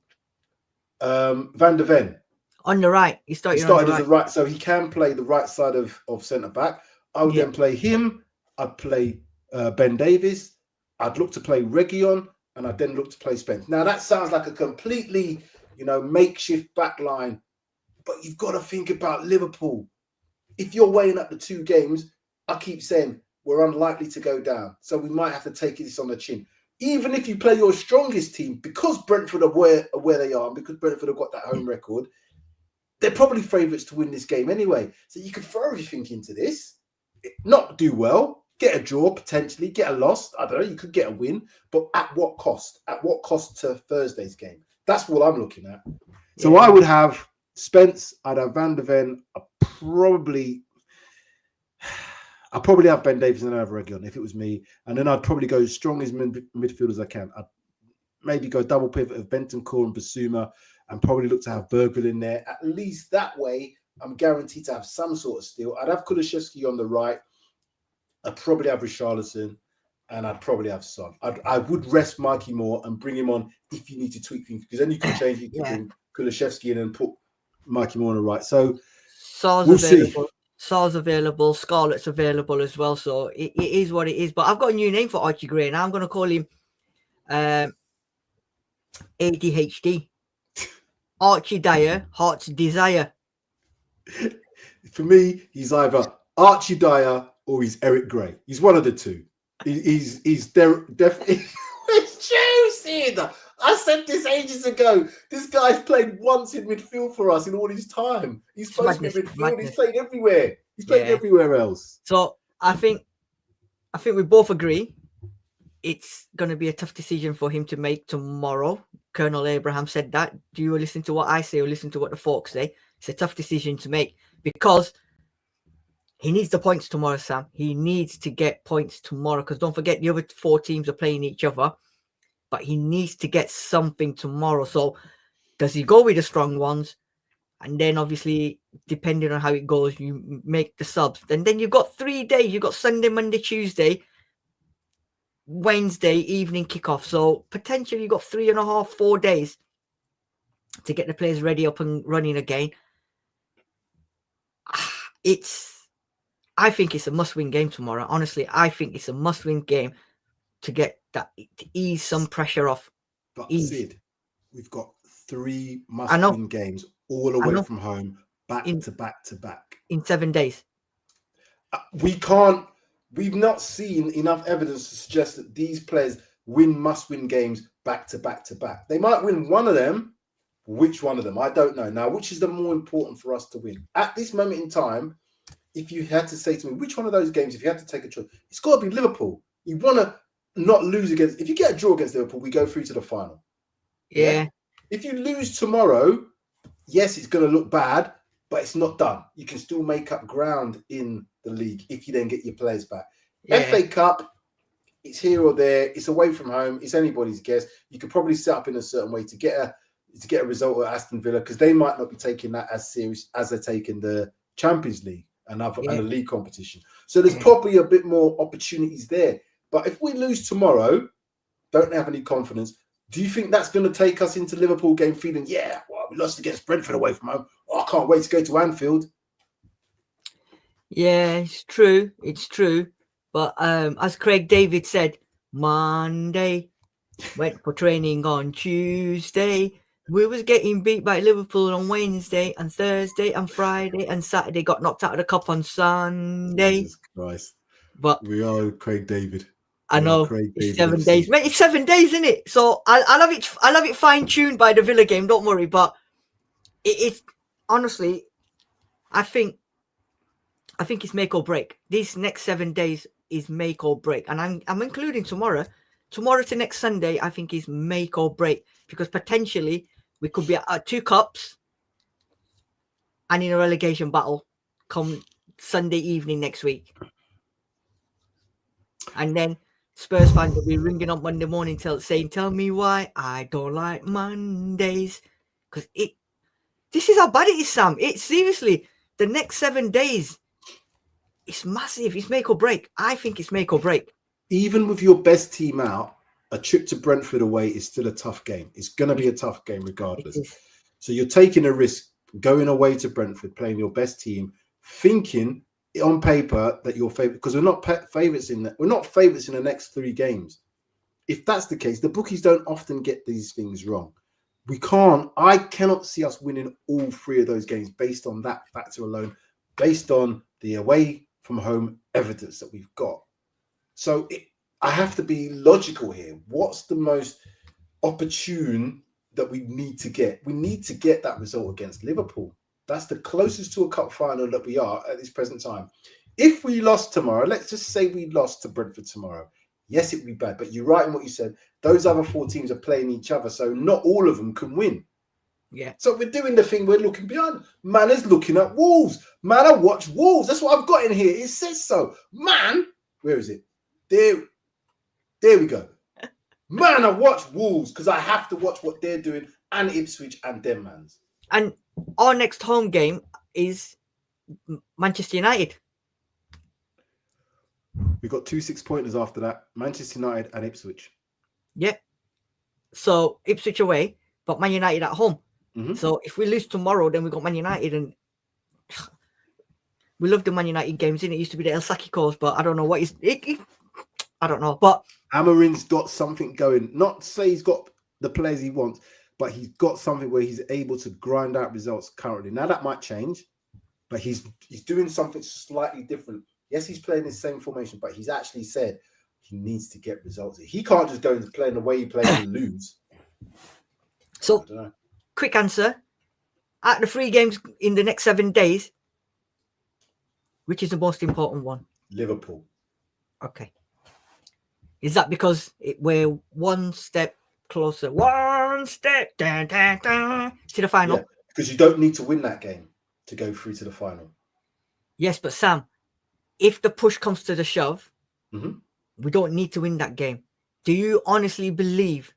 Van der Ven. On the right. He started as the right. So he can play the right side of centre-back. I would then play him. I'd play Ben Davies. I'd look to play Reguilon, and I'd then look to play Spence. Now, that sounds like a completely, makeshift back line, but you've got to think about Liverpool. If you're weighing up the 2 games, I keep saying we're unlikely to go down, so we might have to take this on the chin. Even if you play your strongest team, because Brentford are where they are, and because Brentford have got that home record, they're probably favourites to win this game anyway. So you could throw everything into this, not do well, get a draw, potentially, get a loss. I don't know, you could get a win, but at what cost? At what cost to Thursday's game? That's what I'm looking at. So I would have Spence, I'd have Van der Ven, I'd probably have Ben Davies and I'd have Reguilon if it was me. And then I'd probably go as strong as midfield as I can. I'd maybe go double pivot of Bentancur and Basuma and probably look to have Bergwijn in there. At least that way, I'm guaranteed to have some sort of steal. I'd have Kulusevski on the right. I'd probably have Richarlison, and I'd probably have Son. I would rest Mikey Moore and bring him on if you need to tweak things, because then you can change it. You can bring Kulusevski in and put Mikey Moore on the right. So Sar's available. Sar's available. Scarlett's available as well. So it is what it is. But I've got a new name for Archie Gray, and I'm going to call him ADHD. Archie Dyer, Heart's Desire. For me, he's either Archie Dyer or he's Eric Gray. He's one of the two. He's definitely. It's juicy. I said this ages ago. This guy's played once in midfield for us in all his time. He's supposed to be midfield. He's played everywhere. He's played everywhere else. So I think we both agree it's going to be a tough decision for him to make tomorrow. Colonel Abraham said that. Do you listen to what I say or listen to what the folks say? It's a tough decision to make because he needs the points tomorrow, Sam. He needs to get points tomorrow because don't forget the other 4 teams are playing each other, but he needs to get something tomorrow. So does he go with the strong ones? And then obviously, depending on how it goes, you make the subs. And then you've got 3 days. You've got Sunday, Monday, Tuesday, Wednesday evening kickoff. So potentially you've got 3.5, 4 days to get the players ready up and running again. I think it's a must-win game tomorrow. Honestly, I think it's a must-win game to get that, to ease some pressure off. But Sid, we've got 3 must-win games all away from home, back to back to back. In 7 days. We can't we've not seen enough evidence to suggest that these players must-win games back to back to back. They might win one of them. Which one of them? I don't know. Now, which is the more important for us to win? At this moment in time, if you had to say to me, which one of those games, if you had to take a choice, it's got to be Liverpool. You want to not lose against... If you get a draw against Liverpool, we go through to the final. Yeah. If you lose tomorrow, yes, it's going to look bad, but it's not done. You can still make up ground in the league if you then get your players back. Yeah. FA Cup, it's here or there. It's away from home. It's anybody's guess. You could probably set up in a certain way to get a result at Aston Villa, because they might not be taking that as serious as they're taking the Champions League and the league competition. So there's probably a bit more opportunities there. But if we lose tomorrow, don't have any confidence, do you think that's going to take us into Liverpool game feeling, well, we lost against Brentford away from home. Oh, I can't wait to go to Anfield. Yeah, it's true. It's true. But as Craig David said, Monday, went for training on Tuesday. We was getting beat by Liverpool on Wednesday and Thursday and Friday and Saturday. Got knocked out of the cup on Sunday. Jesus Christ. But we are Craig David. I know it's 7 days, mate. It's 7 days, isn't it? So I'll have it fine tuned by the Villa game. Don't worry. But it's honestly, I think it's make or break. These next 7 days is make or break, and I'm including tomorrow. Tomorrow to next Sunday, I think is make or break, because potentially we could be at 2 cups and in a relegation battle come Sunday evening next week, and then Spurs fans will be ringing up Monday morning saying, "Tell me why I don't like Mondays," because this is how bad it is, Sam. It's seriously the next 7 days. It's massive. It's make or break. I think it's make or break. Even with your best team out, a trip to Brentford away is still a tough game. It's going to be a tough game regardless. So you're taking a risk going away to Brentford, playing your best team, thinking on paper that you're favourite, because we're not favourites in that. We're not favourites in the next 3 games. If that's the case, the bookies don't often get these things wrong. I cannot see us winning all 3 of those games based on that factor alone, based on the away from home evidence that we've got. So I have to be logical here. What's the most opportune that we need to get? We need to get that result against Liverpool. That's the closest to a cup final that we are at this present time. If we lost tomorrow, let's just say we lost to Brentford tomorrow. Yes, it would be bad, but you're right in what you said. Those other 4 teams are playing each other, so not all of them can win. Yeah. So we're doing the thing, we're looking behind. Man is looking at Wolves. Man, I watch Wolves. That's what I've got in here. It says so. Man, where is it? There we go. Man, I watch Wolves because I have to watch what they're doing, and Ipswich and them mans. And our next home game is Manchester United. We've got 2 6-pointers after that. Manchester United and Ipswich. Yeah. So Ipswich away, but Man United at home. Mm-hmm. So if we lose tomorrow, then we've got Man United, and we love the Man United games, and it used to be the El Saki calls, but I don't know what I don't know. But Amarin's got something going. Not to say he's got the players he wants, but he's got something where he's able to grind out results currently. Now that might change, but he's doing something slightly different. Yes, he's playing the same formation, but he's actually said he needs to get results. He can't just go into playing the way he plays and lose. So, quick answer. At the 3 games in the next 7 days, which is the most important one? Liverpool. Okay. Is that because we're one step closer? One step to the final? Yeah, because you don't need to win that game to go through to the final. Yes, but Sam, if the push comes to the shove, we don't need to win that game. Do you honestly believe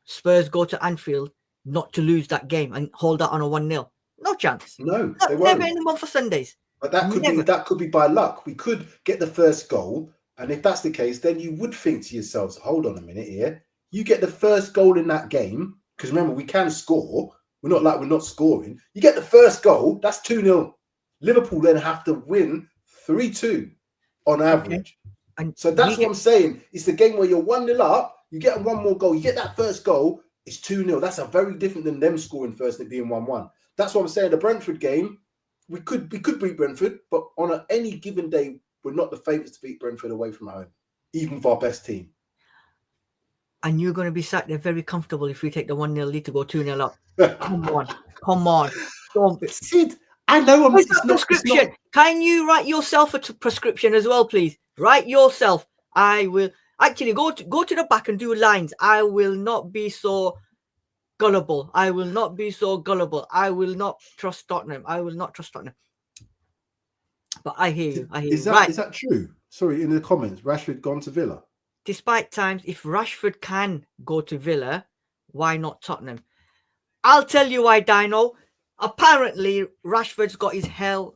Spurs go to Anfield not to lose that game and hold that on a 1-0? No chance. No, they won't. Never in the month for Sundays. But that could be by luck. We could get the first goal, and if that's the case, then you would think to yourselves, hold on a minute here. You get the first goal in that game, because remember, we can score. We're not like we're not scoring. You get the first goal, that's 2-0. Liverpool then have to win 3-2 on average. Okay. And so that's what I'm saying. It's the game where you're 1-0 up, you get 1 more goal, you get that first goal, it's 2-0. That's a very different than them scoring first and it being 1-1. That's what I'm saying. The Brentford game, we could beat Brentford, but on any given day, we're not the favourites to beat Brentford away from home, even with our best team. And you're going to be sat there very comfortable if we take the 1-0 lead to go 2-0 up. Come on. Don't. Sid, I know Where's that prescription? Can you write yourself a prescription as well, please? Write yourself. I will actually go to the back and do lines. I will not be so gullible. I will not trust Tottenham. But I hear you. Is that true? Sorry, in the comments, Rashford gone to Villa. Despite times, if Rashford can go to Villa, why not Tottenham? I'll tell you why, Dino. Apparently, Rashford's got his head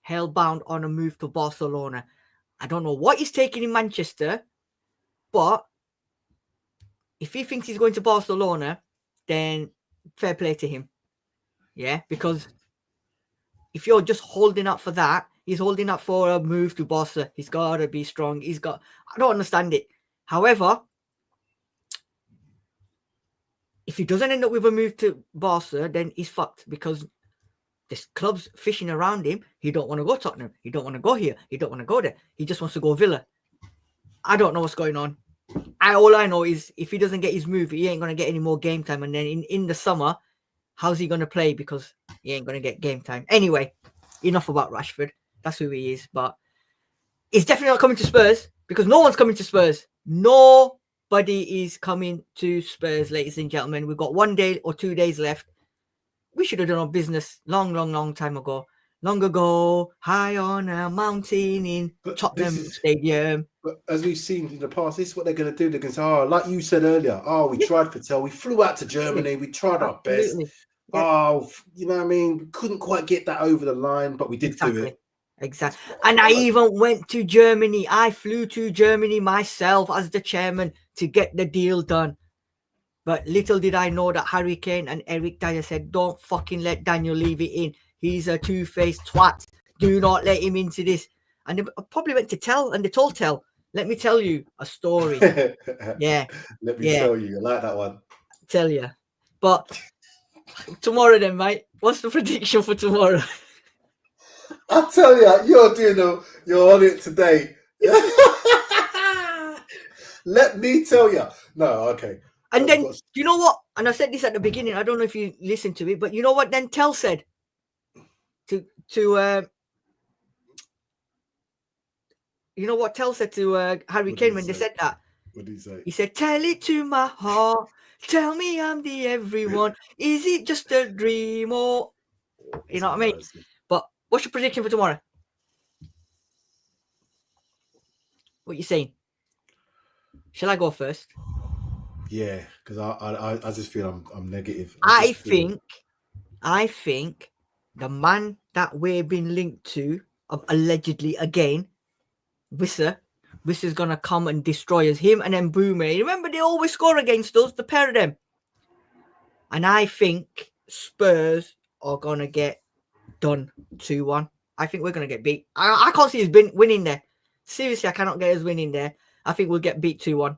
hellbound on a move to Barcelona. I don't know what he's taking in Manchester, but if he thinks he's going to Barcelona, then fair play to him. Yeah, because if you're just holding up for that, he's holding up for a move to Barca. He's got to be strong. I don't understand it. However, if he doesn't end up with a move to Barca, then he's fucked because this club's fishing around him. He don't want to go Tottenham. He don't want to go here. He don't want to go there. He just wants to go Villa. I don't know what's going on. All I know is if he doesn't get his move, he ain't going to get any more game time. And then in the summer, how's he going to play? Because he ain't going to get game time. Anyway, enough about Rashford. That's who he is. But he's definitely not coming to Spurs because no one's coming to Spurs. Nobody is coming to Spurs, ladies and gentlemen. We've got 1 day or 2 days left. We should have done our business long time ago. Long ago, high on a mountain in Tottenham Stadium. But as we've seen in the past, this is what they're going to do. They're going to say, like you said earlier, we tried Patel. We flew out to Germany. We tried our best. Yeah. You know what I mean? We couldn't quite get that over the line, but we did do it. Exactly. And I even went to Germany. I flew to Germany myself as the chairman to get the deal done. But little did I know that Harry Kane and Eric Dyer said, don't fucking let Daniel Levy in. He's a two-faced twat. Do not let him into this. And they probably went to Tell, and they told Tell, let me tell you a story. Yeah. Let me tell you. I like that one. Tell you. But tomorrow then, mate. What's the prediction for tomorrow? I'll tell you, you're on it today. Let me tell you. No, okay. And then, you know what? And I said this at the beginning. I don't know if you listened to it, but you know what then Tell said? You know what Tell said to Harry Kane when they said that? What did he say? He said, tell it to my heart. Tell me I'm the everyone. Is it just a dream or... You know what I mean? But what's your prediction for tomorrow? What you saying? Shall I go first? Yeah, because I just feel I'm negative. I think the man that we've been linked to, allegedly again, Visser's gonna come and destroy us. Him and then Mbeumo. Remember, they always score against us, the pair of them. And I think Spurs are gonna get done 2-1. I think we're gonna get beat. I can't see us winning there. Seriously, I cannot get us winning there. I think we'll get beat 2-1.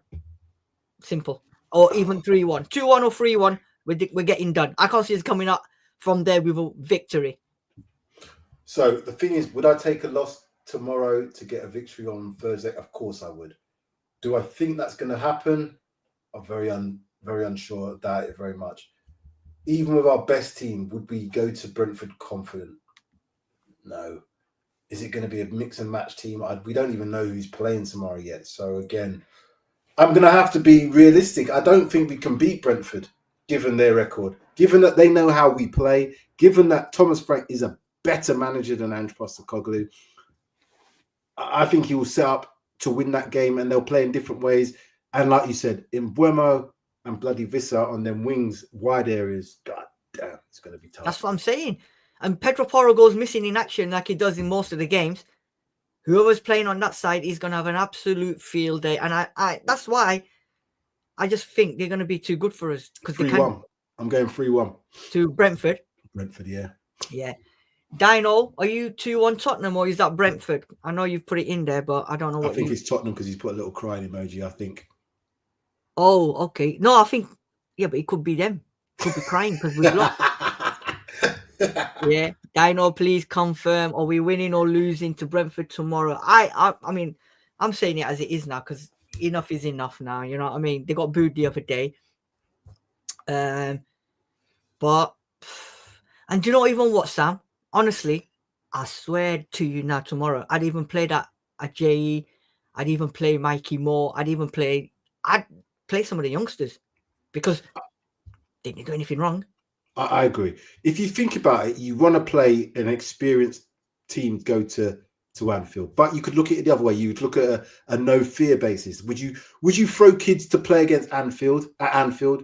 Simple. Or even 3-1. 2-1 or 3-1. We're getting done. I can't see us coming up from there with a victory. So the thing is, would I take a loss tomorrow to get a victory on Thursday? Of course I would. Do I think that's going to happen? I'm very unsure. I doubt it very much. Even with our best team, would we go to Brentford confident? No. Is it going to be a mix and match team? We don't even know who's playing tomorrow yet. So again, I'm going to have to be realistic. I don't think we can beat Brentford, given their record, given that they know how we play, given that Thomas Frank is a better manager than Ange Postecoglou. I think he will set up to win that game, and they'll play in different ways. And like you said, Mbeumo and bloody Visser on them wings, wide areas. God damn, it's going to be tough. That's what I'm saying. And Pedro Porro goes missing in action like he does in most of the games. Whoever's playing on that side is going to have an absolute field day. And I that's why I just think they're going to be too good for us. 3-1. I'm going 3-1. To Brentford. Brentford, yeah. Yeah. Dino, are you 2-1 Tottenham or is that Brentford? I know you've put it in there, but I don't know what I think it's Tottenham because he's put a little crying emoji, I think. Oh, okay. No, I think, yeah, but it could be them. Could be crying because we've lost. Yeah. Dino, please confirm. Are we winning or losing to Brentford tomorrow? I mean, I'm saying it as it is now because enough is enough now. You know what I mean? They got booed the other day. But and do you know even what, Sam? Honestly, I swear to you now, tomorrow I'd even play that at JE. I'd even play Mikey Moore. I'd play some of the youngsters because they didn't do anything wrong. I agree. If you think about it, you want to play an experienced team go to Anfield, but you could look at it the other way. You would look at a no fear basis. Would you throw kids to play against Anfield at Anfield?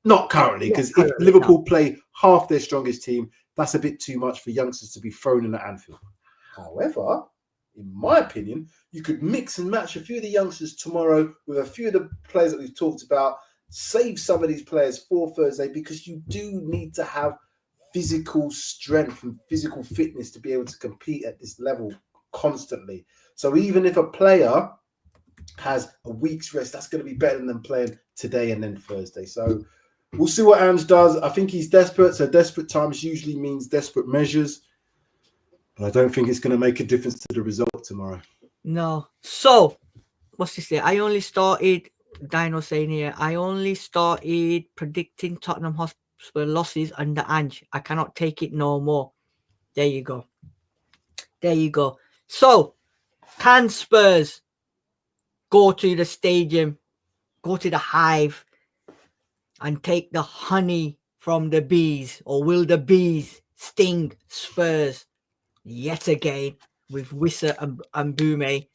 Not currently, because if Liverpool play half their strongest team, that's a bit too much for youngsters to be thrown in at Anfield. However, in my opinion, you could mix and match a few of the youngsters tomorrow with a few of the players that we've talked about. Save some of these players for Thursday because you do need to have physical strength and physical fitness to be able to compete at this level constantly. So even if a player has a week's rest, that's going to be better than playing today and then Thursday. So we'll see what Ange does. I think he's desperate. So desperate times usually means desperate measures. But I don't think it's going to make a difference to the result tomorrow. No. So, what's this say? Dino saying here, I only started predicting Tottenham Hotspur losses under Ange. I cannot take it no more. There you go. There you go. So, can Spurs go to the stadium, go to the hive, and take the honey from the bees? Or will the bees sting Spurs yet again with Wissa and Boume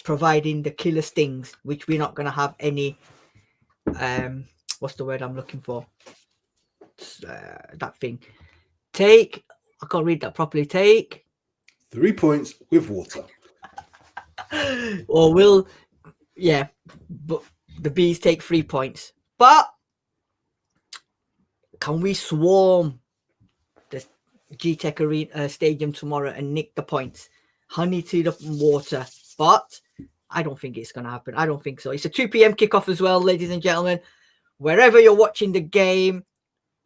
providing the killer stings, which we're not going to have any, what's the word I'm looking for? That thing. I can't read that properly. Take 3 points with water. Or but the bees take 3 points. But can we swarm the GTech Arena Stadium tomorrow and nick the points? Honey to the water. But I don't think it's going to happen. I don't think so. It's a 2 p.m. kickoff as well, ladies and gentlemen. Wherever you're watching the game,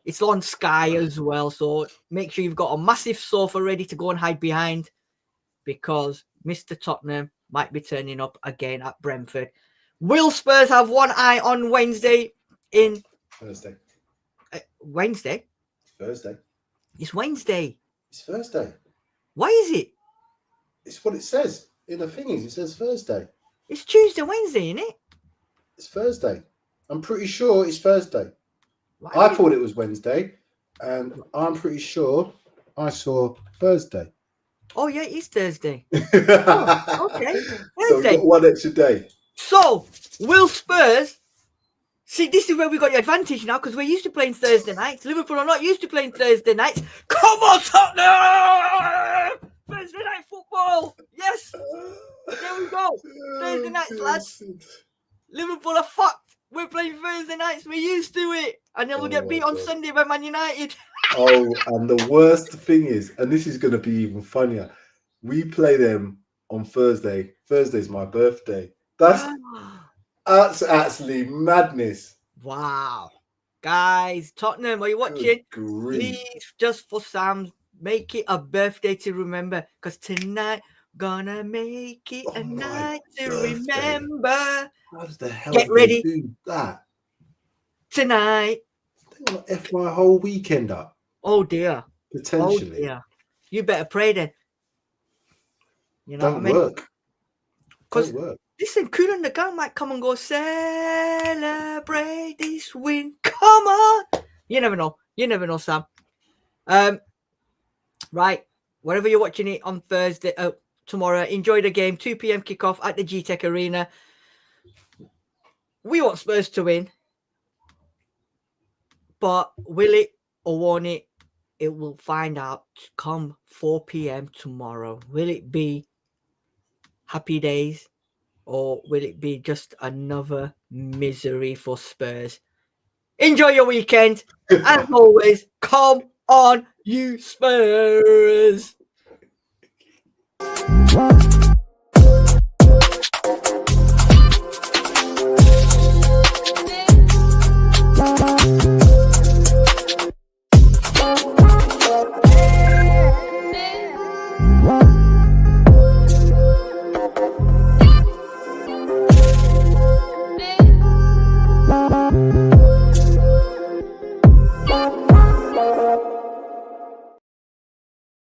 it's on Sky as well. So make sure you've got a massive sofa ready to go and hide behind because Mr. Tottenham might be turning up again at Brentford. Will Spurs have one eye on Wednesday in... Thursday. Wednesday? Thursday. It's Wednesday. It's Thursday. Why is it? It's what it says. In the thingies, it says Thursday. It's Tuesday, Wednesday, isn't it? It's Thursday. I'm pretty sure it's Thursday. I thought it was Wednesday, and I'm pretty sure I saw Thursday. Oh, yeah, it is Thursday. Oh, okay. Wednesday. So we've got one extra day. So, will Spurs... See, this is where we got the advantage now because we're used to playing Thursday nights. Liverpool are not used to playing Thursday nights. Come on, Tottenham! Thursday night football. Yes. There we go. Thursday nights, lads. Liverpool are fucked. We're playing Thursday nights. We're used to it. And then we'll get beat on Sunday by Man United. Oh, and the worst thing is, and this is going to be even funnier, we play them on Thursday. Thursday's my birthday. That's absolutely madness. Wow. Guys, Tottenham, are you watching? Please, just for Sam, make it a birthday to remember. Because tonight, gonna make it a night to remember. How the hell get ready do that tonight? They want to F my whole weekend up. Oh dear. Potentially. Oh dear. You better pray then. You know Don't what I mean? work. Because listen, Kuhn and the gang might come and go celebrate this win. Come on. You never know. You never know, Sam. Right. Wherever you're watching it on Thursday, tomorrow, enjoy the game. 2 p.m. kickoff at the GTech Arena. We want Spurs to win. But will it or won't it? It will find out come 4 p.m. tomorrow. Will it be happy days? Or will it be just another misery for Spurs? Enjoy your weekend. As always, come on, you Spurs. out.